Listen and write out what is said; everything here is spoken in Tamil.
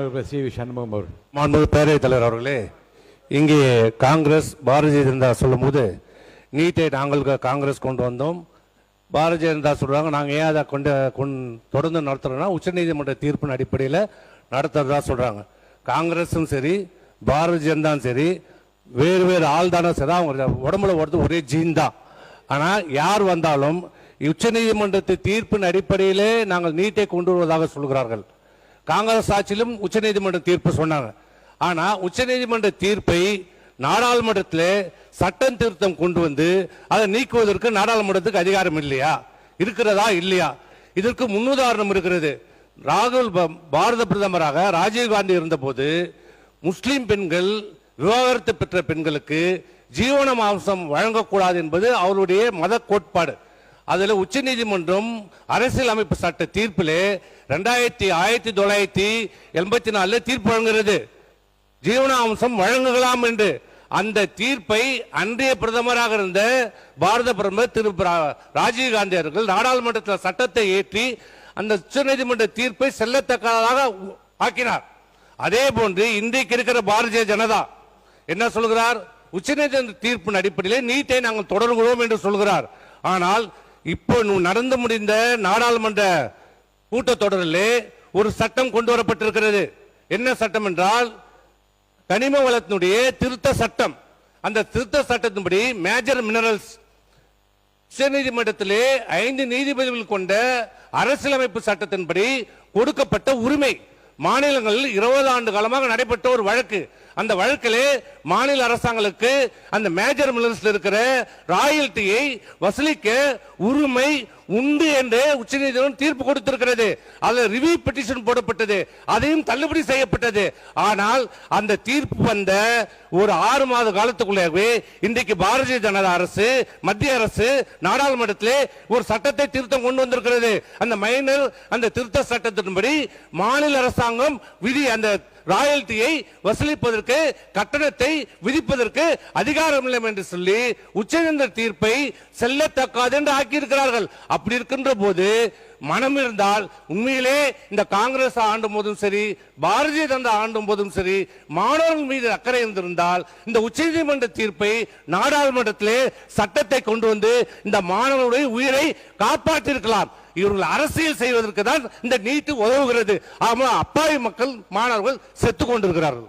மாண்புமிகு பேரவைத் தலைவர் அவர்களே, இங்கே காங்கிரஸ் பாரதிய ஜனதா சொல்லும் போது நீட்டை நாங்கள் காங்கிரஸ் கொண்டு வந்தோம், பாரதிய ஜனதா சொல்றாங்க நாங்கள் ஏன் அதை தொடர்ந்து நடத்துறோம்னா உச்சநீதிமன்ற தீர்ப்பின் அடிப்படையில் நடத்துறதா சொல்றாங்க. காங்கிரஸும் சரி பாரதிய ஜனதாவும் சரி வேறு வேறு ஆள் தானே சரி, அவங்க உடம்புல ஓடுறது ஒரே ஜீன் தான். ஆனால் யார் வந்தாலும் உச்சநீதிமன்றத்தை தீர்ப்பின் அடிப்படையிலே நாங்கள் நீட்டை கொண்டு வருவதாக சொல்கிறார்கள். காங்கிரஸ் ஆட்சியிலும் உச்சநீதிமன்ற தீர்ப்பு சொன்னாங்க. ஆனா உச்சநீதிமன்ற தீர்ப்பை நாடாளுமன்றத்தில் சட்டம் திருத்தம் கொண்டு வந்து அதை நீக்குவதற்கு நாடாளுமன்றத்துக்கு அதிகாரம் இல்லையா, இருக்கிறதா இல்லையா? இதற்கு முன்னுதாரணம் இருக்கிறது. ராகுல் பாரத பிரதமராக ராஜீவ்காந்தி இருந்தபோது முஸ்லிம் பெண்கள் விவாகரத்து பெற்ற பெண்களுக்கு ஜீவனாம்சம் வழங்கக்கூடாது என்பது அவருடைய மத கோட்பாடு. அதுல உச்ச நீதிமன்றம் அரசியல் அமைப்பு சட்ட தீர்ப்பிலே 1984 தீர்ப்பு வழங்குகிறது, ஜீவனாம்சம் வழங்கலாம் என்று. அந்த தீர்ப்பை அன்றைய பிரதமராக இருந்த பாரத பிரதமர் திரு ராஜீவ்காந்தி அவர்கள் நாடாளுமன்றத்தில் சட்டத்தை ஏற்றி அந்த உச்ச நீதிமன்ற தீர்ப்பை செல்லத்தக்கதாக ஆக்கினார். அதே போன்று இன்றைக்கு இருக்கிற பாரதிய ஜனதா என்ன சொல்கிறார்? உச்சநீதிமன்ற தீர்ப்பின் அடிப்படையில் நீட்டை நாங்கள் தொடர்கிறோம் என்று சொல்கிறார். ஆனால் இப்போ நடந்து முடிந்த நாடாளுமன்ற கூட்டத்தொடரில் ஒரு சட்டம் கொண்டு வரப்பட்டிருக்கிறது. என்ன சட்டம் என்றால் கனிம வளத்தினுடைய திருத்த சட்டம். அந்த திருத்த சட்டத்தின்படி மேஜர் மினரல்ஸ் உச்சநீதிமன்றத்திலே 5 நீதிபதிகள் கொண்ட அரசியலமைப்பு சட்டத்தின்படி கொடுக்கப்பட்ட உரிமை. மாநிலங்களில் 20 ஆண்டு காலமாக நடைபெற்ற ஒரு வழக்கு. அந்த வழக்கிலே மாநில அரசாங்களுக்கு அந்த மேஜர் மினரல்ஸ் இருக்கிற ராயல்டியை வசூலிக்க உரிமை உண்டு என்று உச்சநீதிமன்றம் தீர்ப்பு கொடுத்திருக்கிறது. அதில் ரிவ்யூ பெட்டிஷன் போடப்பட்டது, அதையும் தள்ளுபடி செய்யப்பட்டது. ஆனால் அந்த தீர்ப்பு வந்த ஒரு 6 மாத காலத்துக்குள்ளே இன்றைக்கு பாரதிய ஜனதா அரசு மத்திய அரசு நாடாளுமன்றத்திலே ஒரு சட்டத்தை திருத்தம் கொண்டு வந்திருக்கிறது. அந்த திருத்த சட்டத்தின்படி மாநில அரசாங்கம் அந்த ராயல்டியை வசூலிப்பதற்கு கட்டணத்தை விதிப்பதற்கு அதிகாரம் இல்லை என்று சொல்லி உச்சநீதிமன்ற தீர்ப்பை செல்லத்தக்காது என்று ஆக்கியிருக்கிறார்கள். அப்படி இருக்கின்ற போது மனம் இருந்தால் உண்மையிலே இந்த காங்கிரஸ் ஆண்டும் போதும் சரி பாரதிய ஜனதா ஆண்டும் போதும் சரி மாணவர்கள் மீது அக்கறை இருந்திருந்தால் இந்த உச்சநீதிமன்ற தீர்ப்பை நாடாளுமன்றத்திலே சட்டத்தை கொண்டு வந்து இந்த மாணவர்களுடைய உயிரை காப்பாற்றிருக்கலாம். இவர்கள் அரசியல் செய்வதற்கு தான் இந்த நீட்டு உதவுகிறது. ஆமா, அப்பாவி மக்கள் மாணவர்கள் செத்துக் கொண்டிருக்கிறார்கள்.